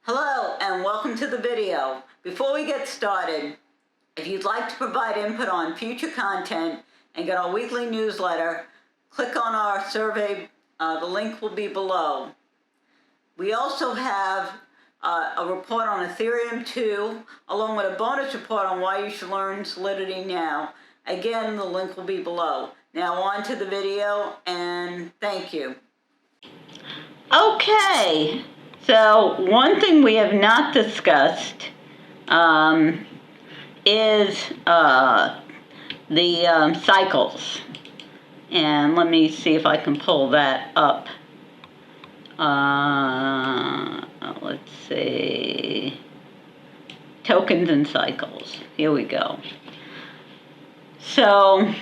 Hello and welcome to the video. Before we get started, if you'd like to provide input on future content and get our weekly newsletter, click on our survey. The link will be below. We also have a report on Ethereum 2, along with a bonus report on why you should learn Solidity now. Again, the link will be below. Now on to the video, and thank you. Okay. So one thing we have not discussed is the cycles. And let me see if I can pull that up. Let's see. Tokens and cycles. Here we go. So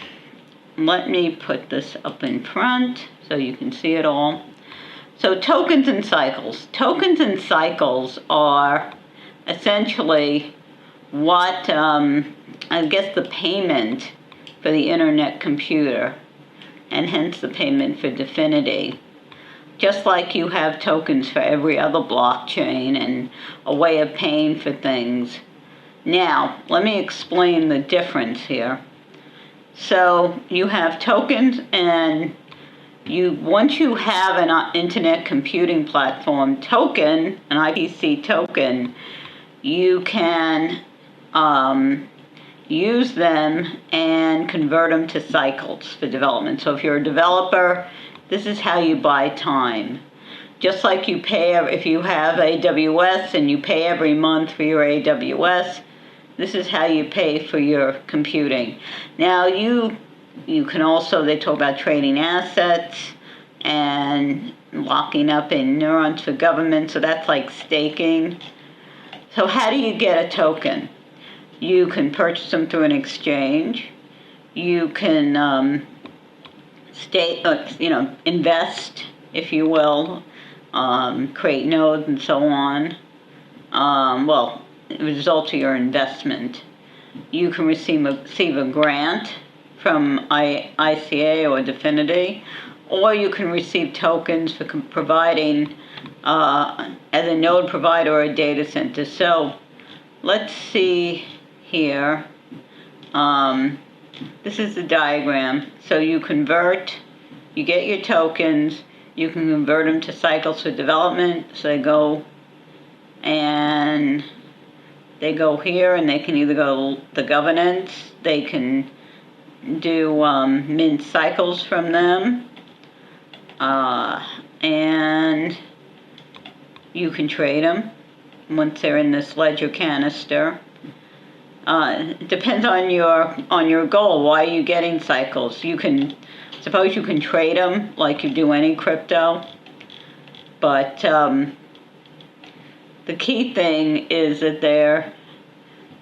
let me put this up in front so you can see it all. So tokens and cycles. Tokens and cycles are essentially what, I guess, the payment for the internet computer, and hence the payment for DFINITY. Just like you have tokens for every other blockchain and a way of paying for things. Now, let me explain the difference here. So you have tokens, and once you have an internet computing platform token, an IPC token, you can use them and convert them to cycles for development. So if you're a developer, this is how you buy time. Just like you pay, if you have AWS and you pay every month for your AWS, this is how you pay for your computing. Now you can also, they talk about trading assets and locking up in neurons for government, so that's like staking. So how do you get a token? You can purchase them through an exchange. You can invest, if you will, create nodes and so on. Well, the result of your investment. You can receive a grant from ICA or DFINITY, or you can receive tokens for providing as a node provider or a data center. So let's see here. This is the diagram. So you convert, you get your tokens, you can convert them to cycles for development. So they go here, and they can either go the governance, they can do mint cycles from them, and you can trade them once they're in this ledger canister. It depends on your goal. Why are you getting cycles? Suppose you can trade them like you do any crypto, but the key thing is that they're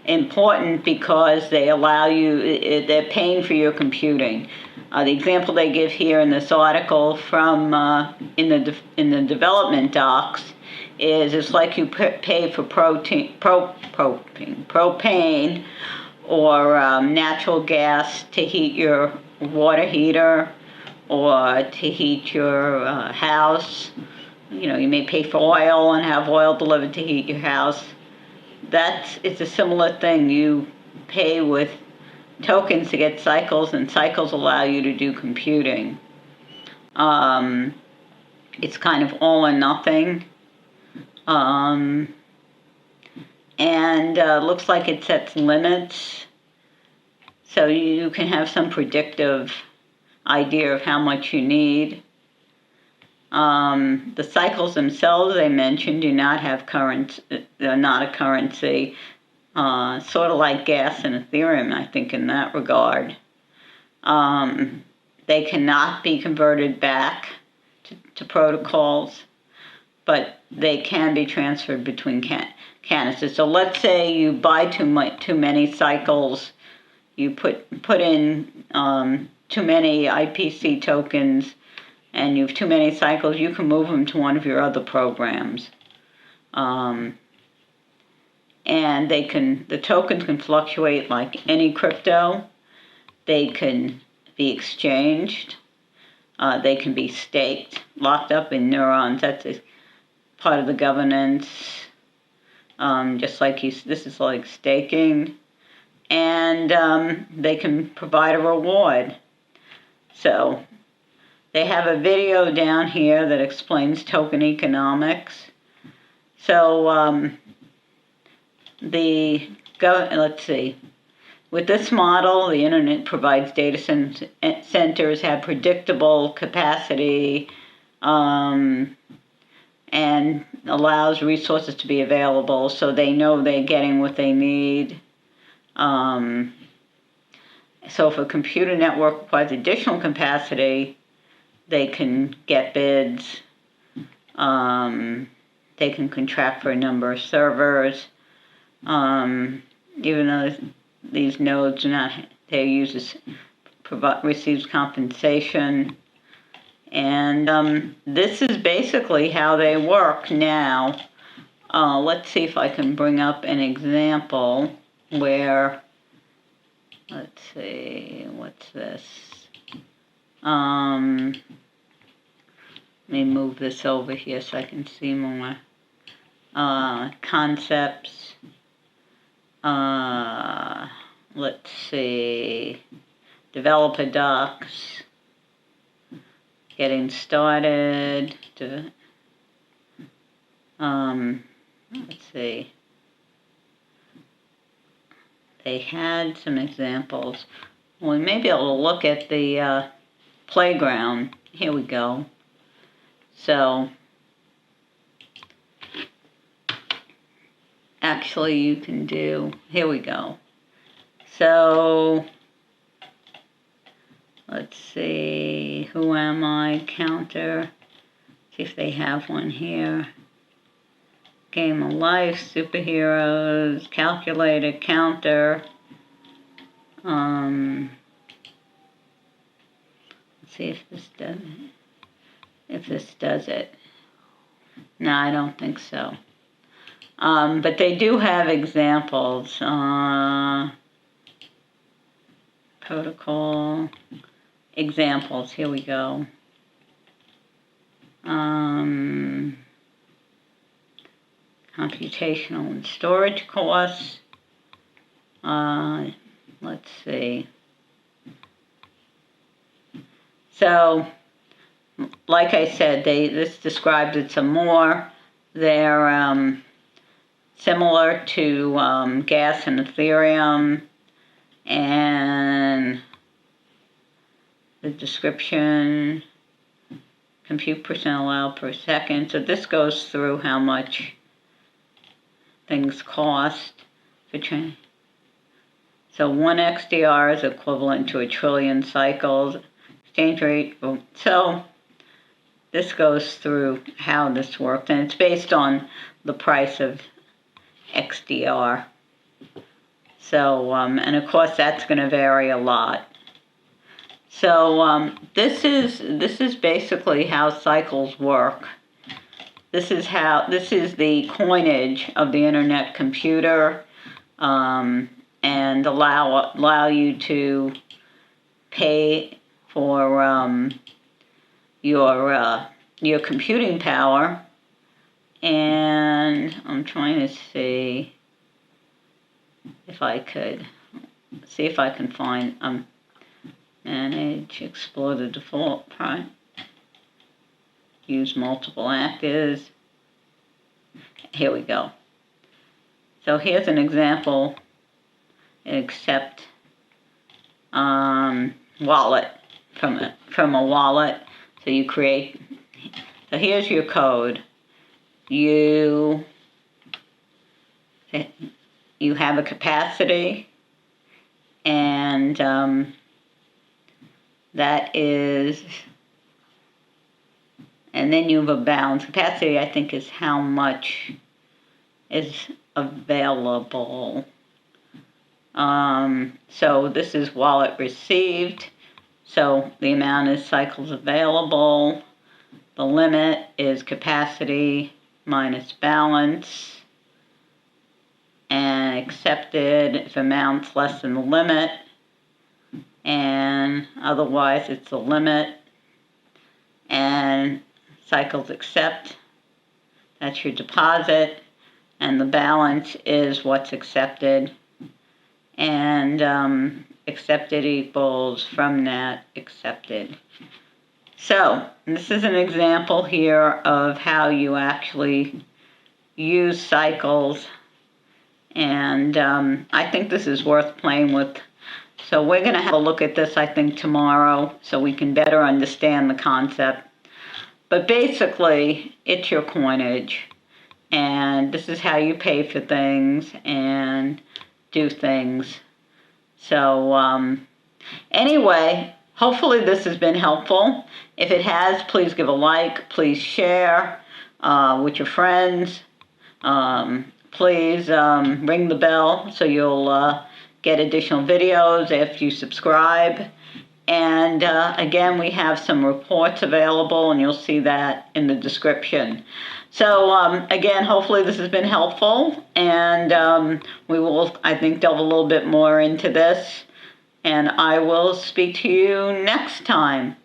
important because they allow you, they're paying for your computing. The example they give here in this article from in the development docs is it's like you pay for propane or natural gas to heat your water heater or to heat your house. You may pay for oil and have oil delivered to heat your house. It's a similar thing. You pay with tokens to get cycles, and cycles allow you to do computing. It's kind of all or nothing. And looks like it sets limits. So you can have some predictive idea of how much you need. The cycles themselves, they mentioned, do not have currency. They're not a currency. Sort of like gas and Ethereum, I think, in that regard. They cannot be converted back to protocols, but they can be transferred between canisters. So let's say you buy too many cycles, you put in too many IPC tokens, and you have too many cycles, you can move them to one of your other programs. And the tokens can fluctuate like any crypto. They can be exchanged. They can be staked, locked up in neurons. That's part of the governance. just like this is like staking, and they can provide a reward. So they have a video down here that explains token economics. So let's see. With this model, the internet provides data centers have predictable capacity and allows resources to be available, so they know they're getting what they need. So if a computer network requires additional capacity, they can get bids. They can contract for a number of servers. Even though these nodes are not, their users receives compensation. And this is basically how they work now. Let's see if I can bring up an example where, let's see, what's this? Let me move this over here so I can see more concepts. Let's see, developer docs, getting started. Let's see. They had some examples. We may be able to look at the playground. Here we go. So, actually you can do, here we go. So, let's see, who am I? Counter. See if they have one here. Game of life, superheroes, calculator, counter. Let's see if this does it. If this does it. No, I don't think so. But they do have examples. Protocol examples. Here we go. Computational and storage costs. Let's see. So, like I said, this describes it some more. They're similar to gas and Ethereum, and the description, compute percent allowed per second. So this goes through how much things cost for training. So 1 XDR is equivalent to 1 trillion cycles. Exchange rate. So this goes through how this works, and it's based on the price of XDR. So, and of course that's going to vary a lot. So this is basically how cycles work. This is the coinage of the internet computer, and allow you to pay for your computing power. And I'm trying to see if I could find manage, explore the default price, use multiple actors. Here we go. So here's an example. Accept wallet from a wallet. So you create. So here's your code. You have a capacity, and that is, and then you have a balance. Capacity, I think, is how much is available. So this is wallet received. So the amount is cycles available. The limit is capacity minus balance. And accepted if amount's less than the limit. And otherwise it's the limit. And cycles accept. That's your deposit. and the balance is what's accepted. And accepted equals from net accepted. So this is an example here of how you actually use cycles, and I think this is worth playing with. So we're going to have a look at this, I think, tomorrow, so we can better understand the concept. But basically, it's your coinage, and this is how you pay for things and do things. So anyway, hopefully this has been helpful. If it has, please give a like, please share with your friends. Please ring the bell so you'll get additional videos after you subscribe. And again, we have some reports available, and you'll see that in the description. So again, hopefully this has been helpful, and we will, I think, delve a little bit more into this, and I will speak to you next time.